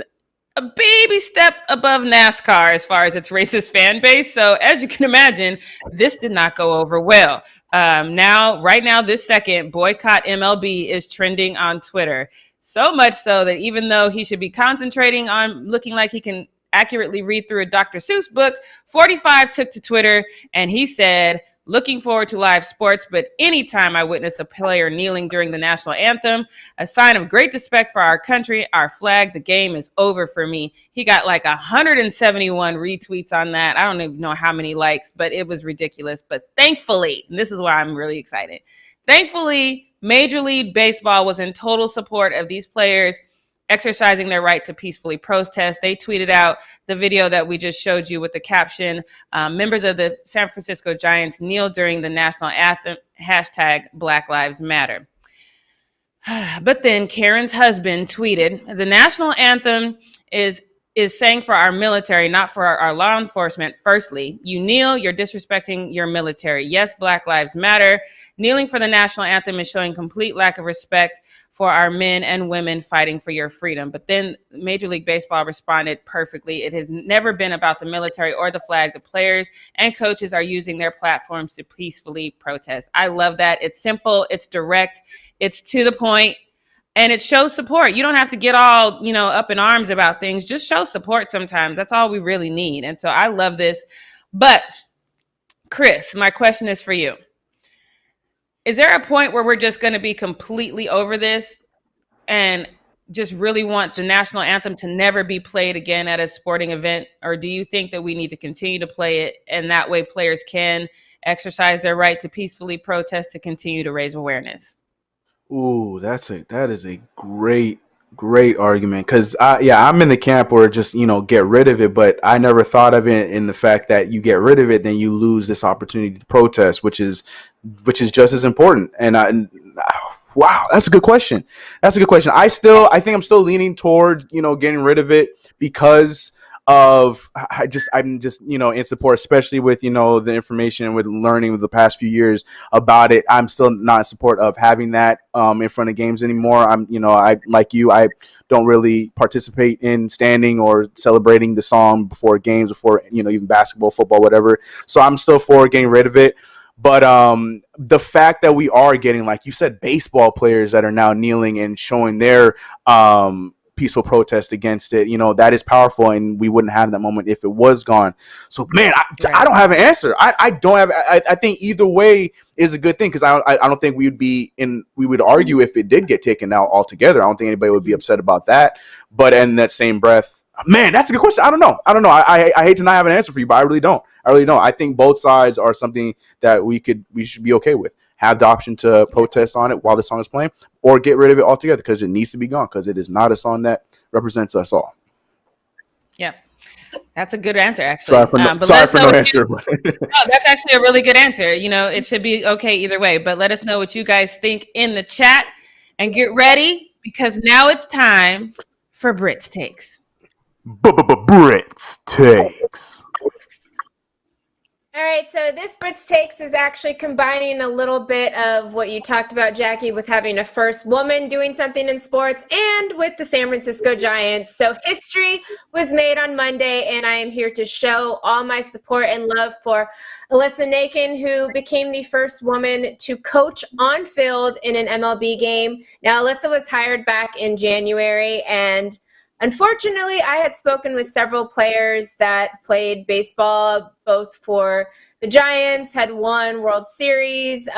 a baby step above NASCAR as far as its racist fan base. So as you can imagine, this did not go over well. Right now, this second, boycott MLB is trending on Twitter. So much so that even though he should be concentrating on looking like he can accurately read through a Dr. Seuss book, 45 took to Twitter and he said, "Looking forward to live sports, but anytime I witness a player kneeling during the national anthem, a sign of great respect for our country, our flag, the game is over for me." He got like 171 retweets on that. I don't even know how many likes, but it was ridiculous. But thankfully, and this is why I'm really excited, thankfully, Major League Baseball was in total support of these players exercising their right to peacefully protest. They tweeted out the video that we just showed you with the caption, "Members of the San Francisco Giants kneel during the national anthem, #Black Lives Matter." But then Karen's husband tweeted, "The national anthem is sang for our military, not for our law enforcement. Firstly, you kneel, you're disrespecting your military. Yes, Black Lives Matter. Kneeling for the national anthem is showing complete lack of respect for our men and women fighting for your freedom." But then Major League Baseball responded perfectly. "It has never been about the military or the flag. The players and coaches are using their platforms to peacefully protest." I love that. It's simple, it's direct, it's to the point, and it shows support. You don't have to get all, up in arms about things. Just show support sometimes. That's all we really need. And so I love this. But Chris, my question is for you. Is there a point where we're just going to be completely over this and just really want the national anthem to never be played again at a sporting event? Or do you think that we need to continue to play it, and that way players can exercise their right to peacefully protest to continue to raise awareness? Ooh, that is a great argument, because I'm in the camp where just get rid of it, but I never thought of it in the fact that you get rid of it, then you lose this opportunity to protest, which is just as important. And wow, that's a good question. I think I'm still leaning towards getting rid of it because of I'm just in support, especially with the information and with learning with the past few years about it. I'm still not in support of having that in front of games anymore. I like you, I don't really participate in standing or celebrating the song before games, before even basketball, football, whatever. So I'm still for getting rid of it. But the fact that we are getting, like you said, baseball players that are now kneeling and showing their peaceful protest against it, that is powerful, and we wouldn't have that moment if it was gone. So, man, I don't have an answer. I think either way is a good thing, because I don't think we would argue if it did get taken out altogether. I don't think anybody would be upset about that. But in that same breath, man, that's a good question. I don't know. I hate to not have an answer for you, but I really don't. I think both sides are something that we should be okay with. Have the option to protest on it while the song is playing, or get rid of it altogether because it needs to be gone, because it is not a song that represents us all. Yeah, that's a good answer, actually. Sorry for no answer. No, that's actually a really good answer. It should be okay either way, but let us know what you guys think in the chat, and get ready, because now it's time for Britt Takes. Britt Takes. All right, so this Britt Takes is actually combining a little bit of what you talked about, Jackie, with having a first woman doing something in sports and with the San Francisco Giants. So history was made on Monday, and I am here to show all my support and love for Alyssa Nakin, who became the first woman to coach on field in an MLB game. Now, Alyssa was hired back in January, and unfortunately, I had spoken with several players that played baseball, both for the Giants, had won World Series,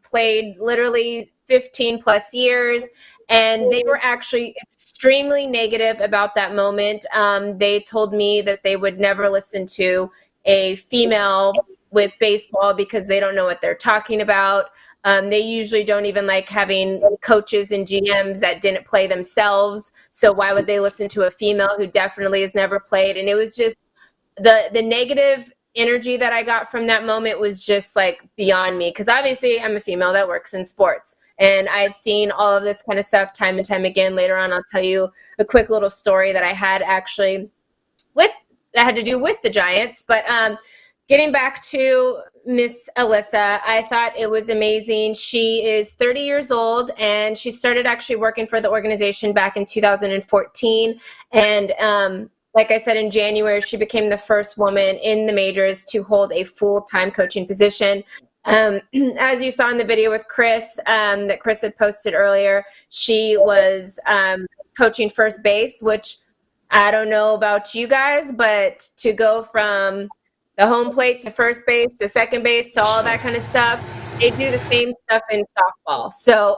played literally 15 plus years, and they were actually extremely negative about that moment. They told me that they would never listen to a female with baseball because they don't know what they're talking about. They usually don't even like having coaches and GMs that didn't play themselves. So why would they listen to a female who definitely has never played? And it was just the negative energy that I got from that moment was just like beyond me. Because obviously I'm a female that works in sports. And I've seen all of this kind of stuff time and time again. Later on, I'll tell you a quick little story that I had actually that had to do with the Giants. But getting back to Miss Alyssa, I thought it was amazing. She is 30 years old, and she started actually working for the organization back in 2014. And like I said, in January, she became the first woman in the majors to hold a full-time coaching position. As you saw in the video with Chris, that Chris had posted earlier, she was coaching first base, which I don't know about you guys, but to go from the home plate to first base to second base to all that kind of stuff, they do the same stuff in softball. So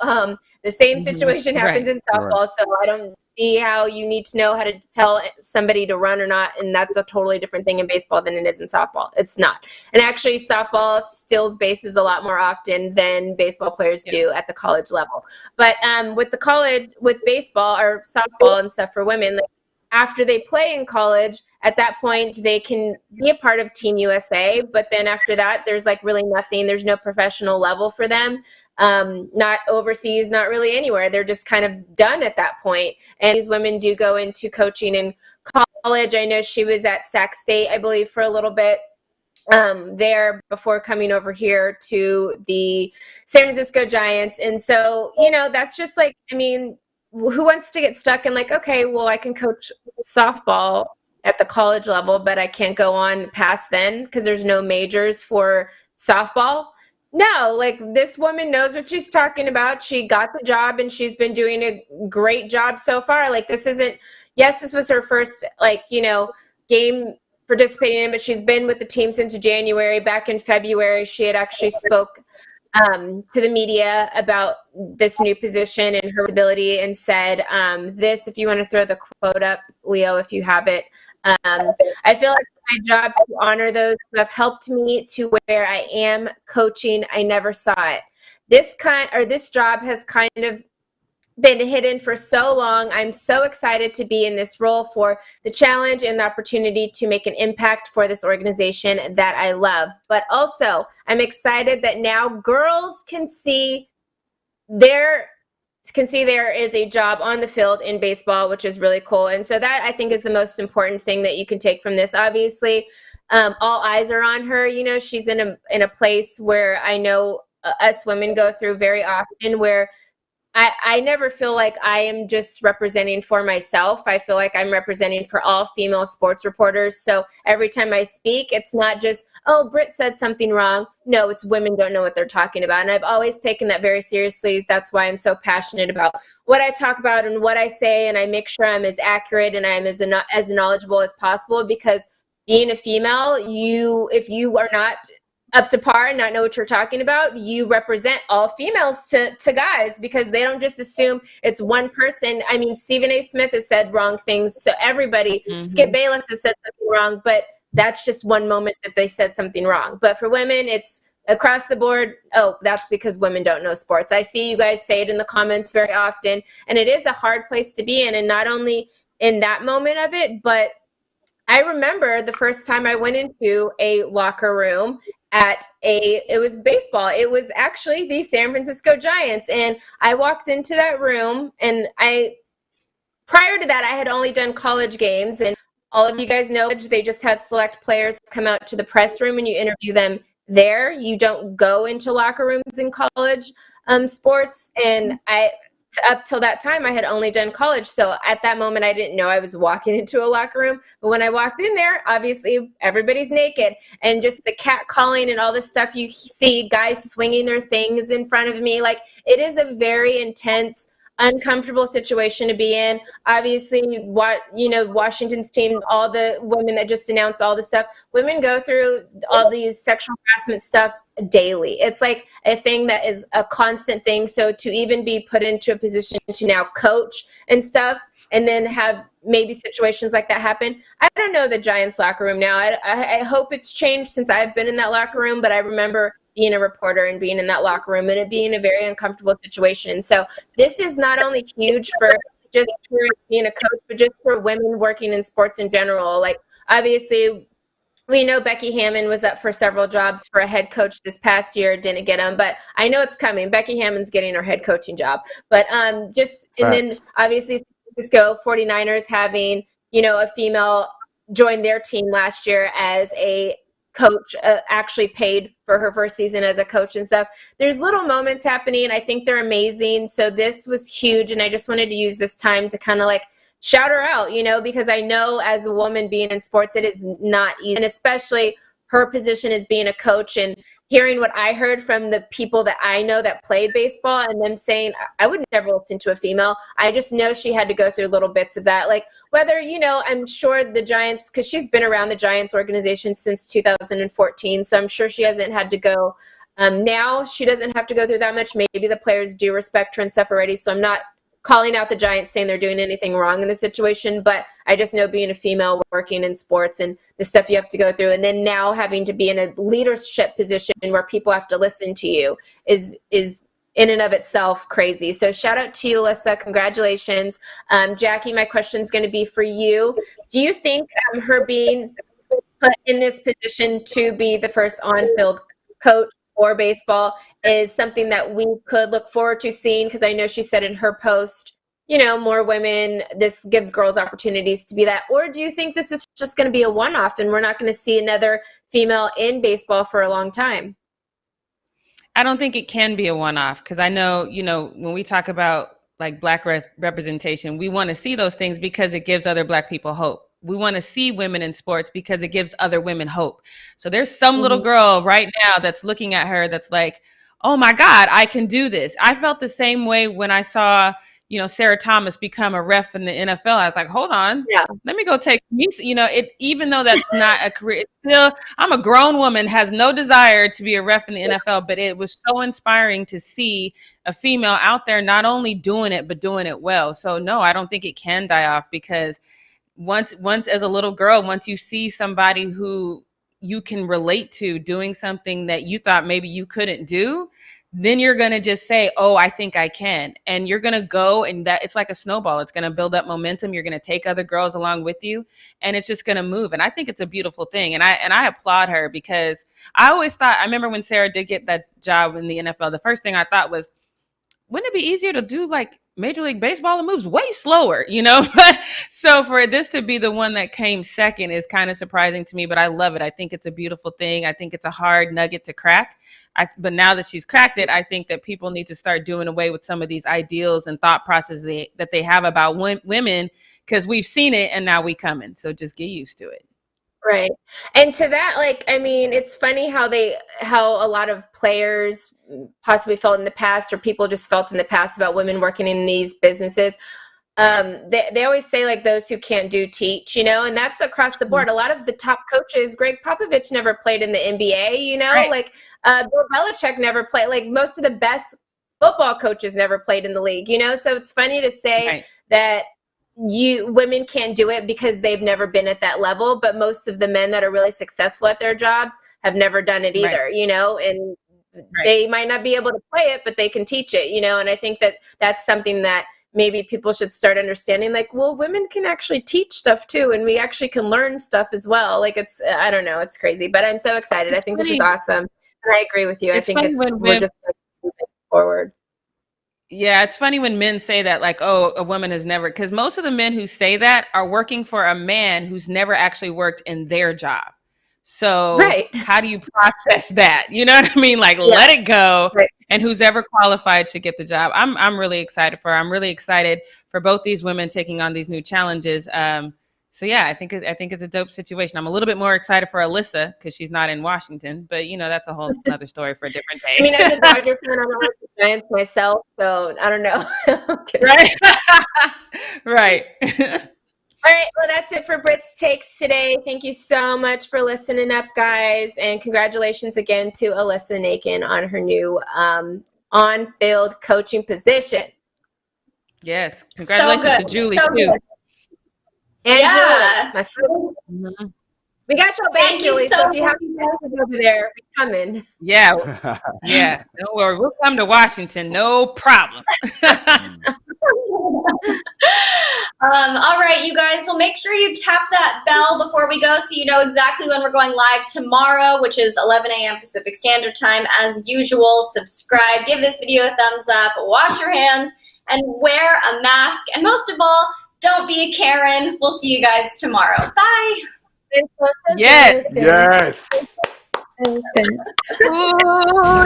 the same situation happens in softball. So I don't see how you need to know how to tell somebody to run or not. And that's a totally different thing in baseball than it is in softball. It's not. And actually softball steals bases a lot more often than baseball players do at the college level. But with baseball or softball and stuff for women, like, after they play in college, at that point, they can be a part of Team USA. But then after that, there's like really nothing. There's no professional level for them. Not overseas, not really anywhere. They're just kind of done at that point. And these women do go into coaching in college. I know she was at Sac State, I believe, for a little bit there before coming over here to the San Francisco Giants. And so, that's just like, I mean, who wants to get stuck in like, okay, well, I can coach softball at the college level, but I can't go on past then because there's no majors for softball? No, like this woman knows what she's talking about. She got the job and she's been doing a great job so far. Like this was her first game participating in, but she's been with the team since January. Back in February, she had actually spoke to the media about this new position and her ability and said this, if you want to throw the quote up, Leo, if you have it. I feel like it's my job to honor those who have helped me to where I am coaching. I never saw it. This job has kind of been hidden for so long. I'm so excited to be in this role for the challenge and the opportunity to make an impact for this organization that I love. But also, I'm excited that now girls can see there is a job on the field in baseball, which is really cool. And so that I think is the most important thing that you can take from this. Obviously, all eyes are on her. She's in a place where I know us women go through very often where I never feel like I am just representing for myself. I feel like I'm representing for all female sports reporters. So every time I speak, it's not just, oh, Britt said something wrong. No, it's women don't know what they're talking about. And I've always taken that very seriously. That's why I'm so passionate about what I talk about and what I say. And I make sure I'm as accurate and I'm as knowledgeable as possible, because being a female, if you are not up to par and not know what you're talking about, you represent all females to guys, because they don't just assume it's one person. I mean, Stephen A. Smith has said wrong things, so everybody, Skip Bayless has said something wrong, but that's just one moment that they said something wrong. But for women, it's across the board. Oh, that's because women don't know sports. I see you guys say it in the comments very often, and it is a hard place to be in, and not only in that moment of it, but I remember the first time I went into a locker room it was baseball. It was actually the San Francisco Giants. And I walked into that room, and prior to that, I had only done college games, and all of you guys know they just have select players come out to the press room and you interview them there. You don't go into locker rooms in college sports. And up till that time, I had only done college. So at that moment, I didn't know I was walking into a locker room. But when I walked in there, obviously everybody's naked, and just the cat calling and all this stuff, you see guys swinging their things in front of me. Like, it is a very intense, uncomfortable situation to be in. Obviously, Washington's team, all the women that just announced all this stuff, women go through all these sexual harassment stuff daily. It's like a thing that is a constant thing. So to even be put into a position to now coach and stuff, and then have maybe situations like that happen. I don't know the Giants locker room now. I hope it's changed since I've been in that locker room, but I remember being a reporter and being in that locker room and it being a very uncomfortable situation. So this is not only huge for just for being a coach, but just for women working in sports in general. Like, obviously, we know Becky Hammon was up for several jobs for a head coach this past year, didn't get them, but I know it's coming. Becky Hammon's getting her head coaching job. But and then obviously San Francisco 49ers having, a female join their team last year as a coach, actually paid for her first season as a coach and stuff. There's little moments happening. I think they're amazing. So this was huge. And I just wanted to use this time to kind of like shout her out, because I know as a woman being in sports, it is not easy. And especially her position as being a coach, and hearing what I heard from the people that I know that played baseball and them saying, I would never listen to a female. I just know she had to go through little bits of that. Like, whether, I'm sure the Giants, because she's been around the Giants organization since 2014. So I'm sure she hasn't had to go. Now she doesn't have to go through that much. Maybe the players do respect her and stuff already. So I'm not calling out the Giants saying they're doing anything wrong in the situation, but I just know being a female working in sports and the stuff you have to go through, and then now having to be in a leadership position where people have to listen to you is in and of itself crazy. So shout out to you, Alyssa. Congratulations. Jackie, my question is going to be for you. Do you think her being put in this position to be the first on-field coach for baseball is something that we could look forward to seeing? Because I know she said in her post, more women, this gives girls opportunities to be that. Or do you think this is just going to be a one-off and we're not going to see another female in baseball for a long time? I don't think it can be a one-off, because I know, when we talk about like Black representation, we want to see those things because it gives other Black people hope. We want to see women in sports because it gives other women hope. So there's some little girl right now that's looking at her that's like, oh my God, I can do this. I felt the same way when I saw, Sarah Thomas become a ref in the NFL. I was like, hold on, let me go take me. Even though that's not a career, it's still, I'm a grown woman, has no desire to be a ref in the NFL, but it was so inspiring to see a female out there not only doing it, but doing it well. So no, I don't think it can die off, because once as a little girl, once you see somebody who you can relate to doing something that you thought maybe you couldn't do, then you're going to just say, oh, I think I can. And you're going to go, and that it's like a snowball. It's going to build up momentum. You're going to take other girls along with you, and it's just going to move. And I think it's a beautiful thing. And I applaud her, because I always thought, I remember when Sarah did get that job in the NFL, the first thing I thought was, wouldn't it be easier to do like Major League Baseball? It moves way slower, So for this to be the one that came second is kind of surprising to me, but I love it. I think it's a beautiful thing. I think it's a hard nugget to crack. But now that she's cracked it, I think that people need to start doing away with some of these ideals and thought processes that they have about women, because we've seen it and now we coming. So just get used to it. Right. And to that, it's funny how a lot of players possibly felt in the past, or people just felt in the past about women working in these businesses. They always say like those who can't do teach, and that's across the board. A lot of the top coaches, Greg Popovich never played in the NBA, Right. Bill Belichick never played, like most of the best football coaches never played in the league, so it's funny to say that women can't do it because they've never been at that level, but most of the men that are really successful at their jobs have never done it either, and they might not be able to play it, but they can teach it, and I think that that's something that maybe people should start understanding, like, well, women can actually teach stuff too, and we actually can learn stuff as well. Like, it's, I don't know, it's crazy, but I'm so excited. I think this is awesome, and I agree with you. I think we're just moving forward. Yeah, it's funny when men say that, like, oh, a woman has never, because most of the men who say that are working for a man who's never actually worked in their job. So how do you process that? You know what I mean? Like, let it go. Right. And who's ever qualified should get the job. I'm really excited for her. I'm really excited for both these women taking on these new challenges. So yeah, I think it's a dope situation. I'm a little bit more excited for Alyssa because she's not in Washington, but that's a whole other story for a different day. I mean, as a Dodger fan, I'm not the Giants myself, so I don't know. Right, right. All right, well, that's it for Britt's Takes today. Thank you so much for listening up, guys, and congratulations again to Alyssa Nakin on her new on-field coaching position. Yes, congratulations to Julie too. Good. And Julie, we got your back, Julie. So if you have to over there, we're coming. Yeah, yeah. Don't worry, we'll come to Washington, no problem. All right, you guys. Well, make sure you tap that bell before we go, so you know exactly when we're going live tomorrow, which is 11 a.m. Pacific Standard Time. As usual, subscribe, give this video a thumbs up, wash your hands, and wear a mask. And most of all, don't be a Karen. We'll see you guys tomorrow. Bye. Yes. Yes. Ooh,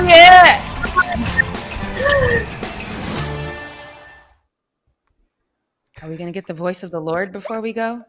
yeah. Are we going to get the voice of the Lord before we go?